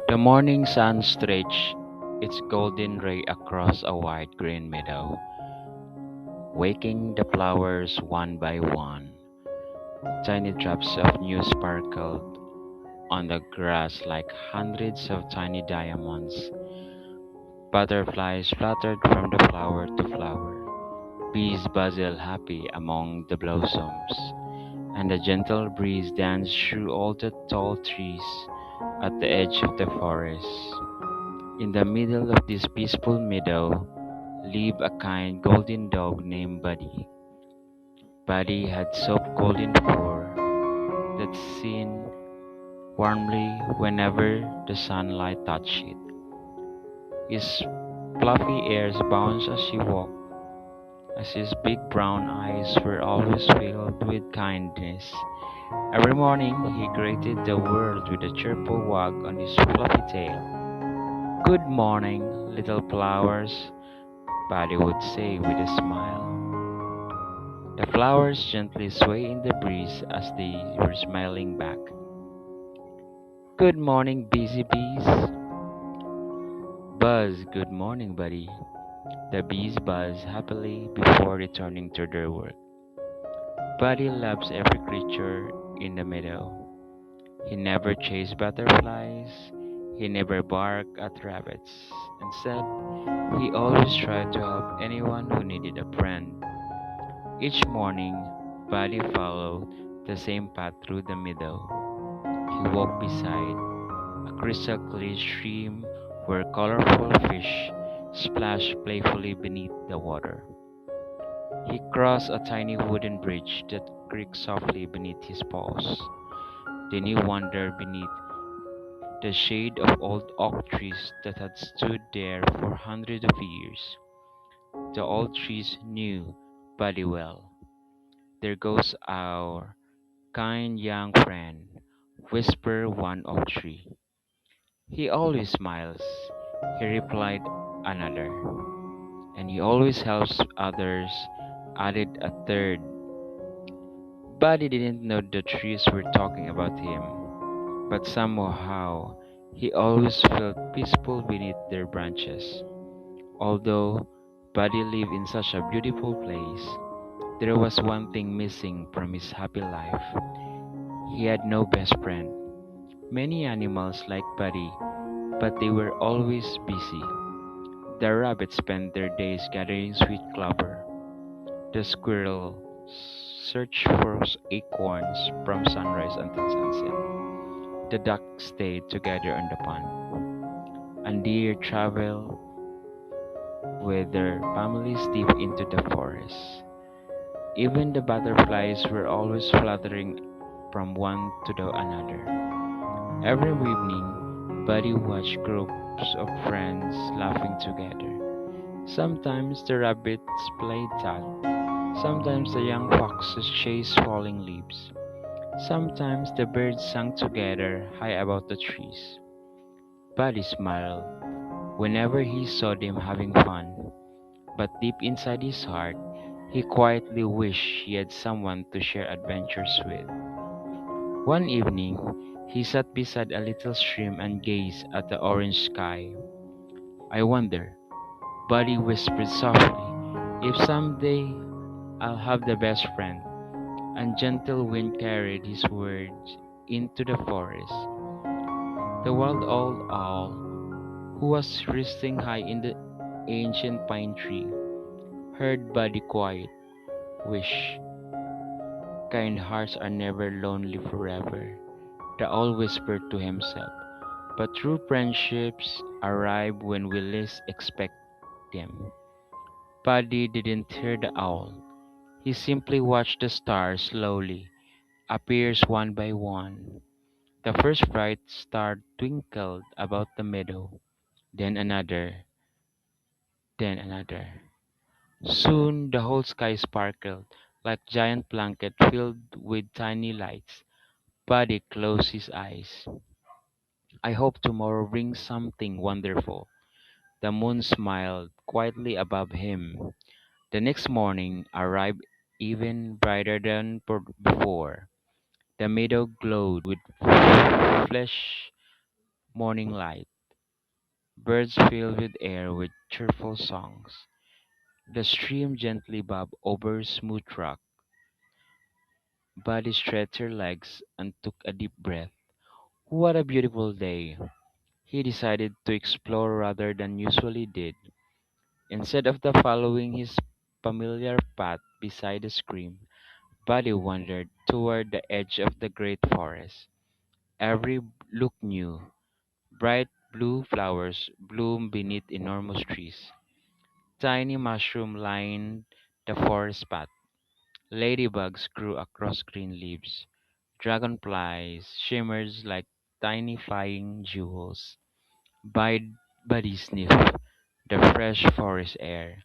The morning sun stretched its golden ray across a wide green meadow, waking the flowers one by one. Tiny drops of dew sparkled on the grass like hundreds of tiny diamonds. Butterflies fluttered from the flower to flower. Bees buzzed happy among the blossoms, and a gentle breeze danced through all the tall trees at the edge of the forest. In the middle of this peaceful meadow lived a kind golden dog named Buddy. Buddy had soft golden fur that shone warmly whenever the sunlight touched it. His fluffy ears bounced as he walked, as his big brown eyes were always filled with kindness. Every morning he greeted the world with a cheerful wag on his fluffy tail. "Good morning, little flowers," Buddy would say with a smile. The flowers gently swayed in the breeze as they were smiling back. "Good morning, busy bees." "Buzz, good morning, buddy." The bees buzzed happily before returning to their work. Buddy loves every creature in the meadow. He never chased butterflies. He never barked at rabbits. Instead, he always tried to help anyone who needed a friend. Each morning, Buddy followed the same path through the meadow. He walked beside a crystal clear stream where colorful fish splashed playfully beneath the water. He crossed a tiny wooden bridge that creaked softly beneath his paws. Then he wandered beneath the shade of old oak trees that had stood there for hundreds of years. The old trees knew Buddy well. "There goes our kind young friend," whispered one oak tree. "He always smiles," he replied another. "And he always helps others," added a third. Buddy didn't know the trees were talking about him, but somehow he always felt peaceful beneath their branches. Although Buddy lived in such a beautiful place, there was one thing missing from his happy life. He had no best friend. Many animals liked Buddy, but they were always busy. The rabbits spent their days gathering sweet clover. The squirrels searched for acorns from sunrise until sunset. The ducks stayed together on the pond, and deer traveled with their families deep into the forest. Even the butterflies were always fluttering from one to the another. Every evening, Buddy watched groups of friends laughing together. Sometimes the rabbits played tag. Sometimes the young foxes chased falling leaves. Sometimes the birds sang together high above the trees. Buddy smiled whenever he saw them having fun, but deep inside his heart, he quietly wished he had someone to share adventures with. One evening, he sat beside a little stream and gazed at the orange sky. "I wonder," Buddy whispered softly, "if someday I'll have the best friend." And gentle wind carried his words into the forest. The wild old owl, who was resting high in the ancient pine tree, heard Buddy quiet wish. "Kind hearts are never lonely forever," the owl whispered to himself. "But true friendships arrive when we least expect them." Buddy didn't hear the owl. He simply watched the stars slowly appear one by one. The first bright star twinkled about the meadow, then another, then another. Soon the whole sky sparkled like a giant blanket filled with tiny lights. Buddy closed his eyes. "I hope tomorrow brings something wonderful." The moon smiled quietly above him. The next morning arrived even brighter than before. The meadow glowed with fresh morning light, birds fill with air with cheerful songs. The stream gently bobbed over smooth rock. Buddy stretched her legs and took a deep breath. What a beautiful day! He decided to explore rather than usually did. Instead of the following his familiar path beside the stream, Buddy wandered toward the edge of the great forest. Every look new. Bright blue flowers bloomed beneath enormous trees. Tiny mushrooms lined the forest path. Ladybugs grew across green leaves. Dragonflies shimmered like tiny flying jewels. Bide Buddy sniffed the fresh forest air.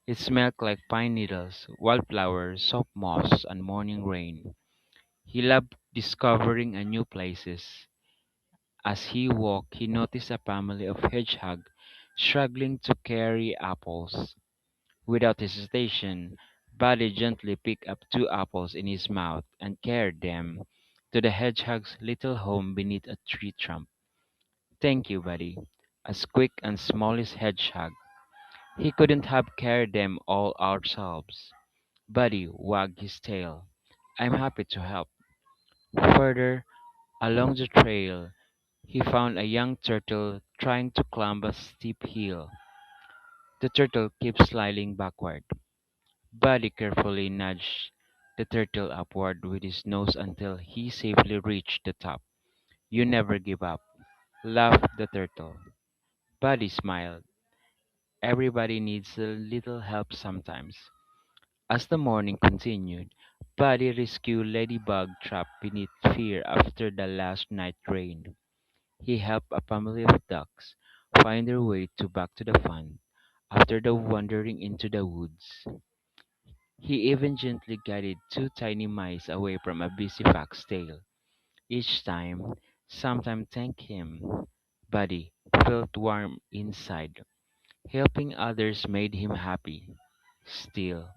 It smelled like pine needles, wildflowers, soft moss, and morning rain. He loved discovering a new places. As he walked, he noticed a family of hedgehogs struggling to carry apples. Without hesitation, Buddy gently picked up two apples in his mouth and carried them to the hedgehog's little home beneath a tree trunk. Thank you, Buddy. As quick and smallest hedgehog. He couldn't have carried them all ourselves. Buddy wagged his tail. I'm happy to help. Further along the trail, he found a young turtle trying to climb a steep hill. The turtle kept sliding backward. Buddy carefully nudged the turtle upward with his nose until he safely reached the top. You never give up, laughed the turtle. Buddy smiled. Everybody needs a little help sometimes. As the morning continued, Buddy rescued Ladybug trapped beneath fear after the last night rain. He helped a family of ducks find their way back to the pond after the wandering into the woods. He even gently guided two tiny mice away from a busy fox's tail. Each time, sometime thanked him. Buddy felt warm inside. Helping others made him happy. Still,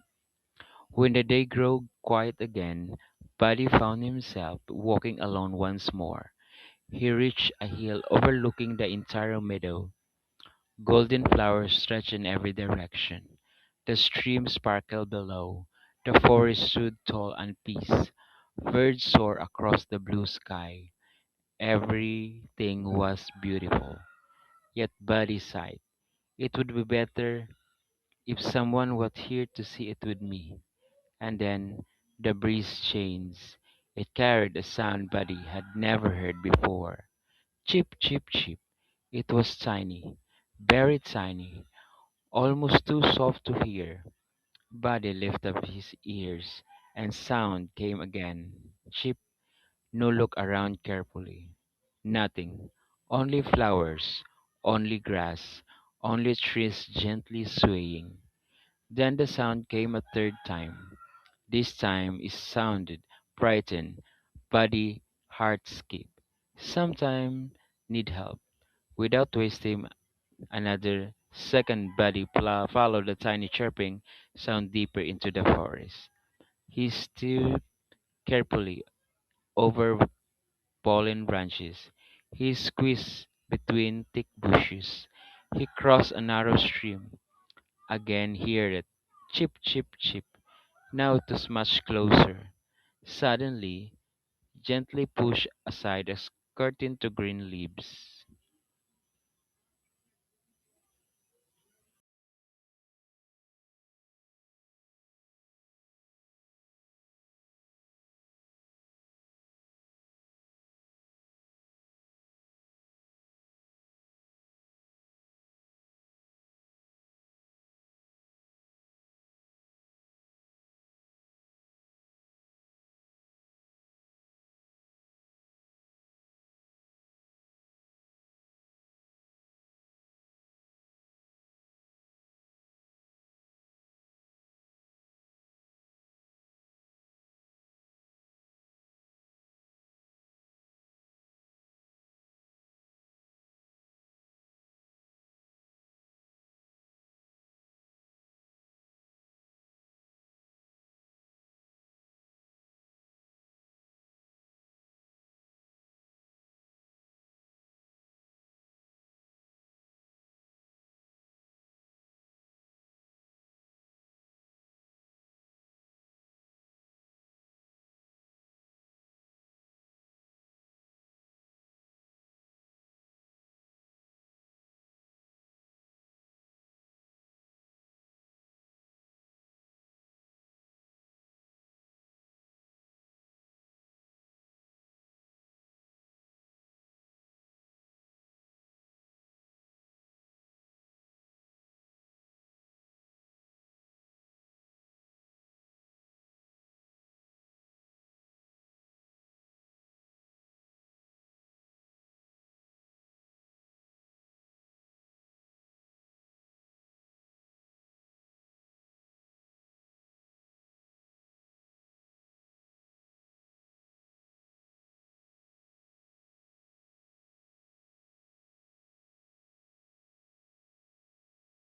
when the day grew quiet again, Buddy found himself walking alone once more. He reached a hill overlooking the entire meadow. Golden flowers stretched in every direction. The stream sparkled below. The forest stood tall and peace. Birds soared across the blue sky. Everything was beautiful. Yet Buddy sighed. It would be better if someone was here to see it with me. And then the breeze changed. It carried a sound Buddy had never heard before. Chip, chip, chip. It was tiny, very tiny, almost too soft to hear. Buddy lifted up his ears, and sound came again. Chip. No, look around carefully. Nothing. Only flowers, only grass, only trees gently swaying. Then the sound came a third time. This time it sounded frightened, body heart skip. Sometime need help. Without wasting another second, Buddy followed the tiny chirping sound deeper into the forest. He steered carefully over fallen branches. He squeezed between thick bushes. He crossed a narrow stream. Again he heard it. Chip, chip, chip. Now it was much closer. Suddenly, gently pushed aside a curtain to green leaves.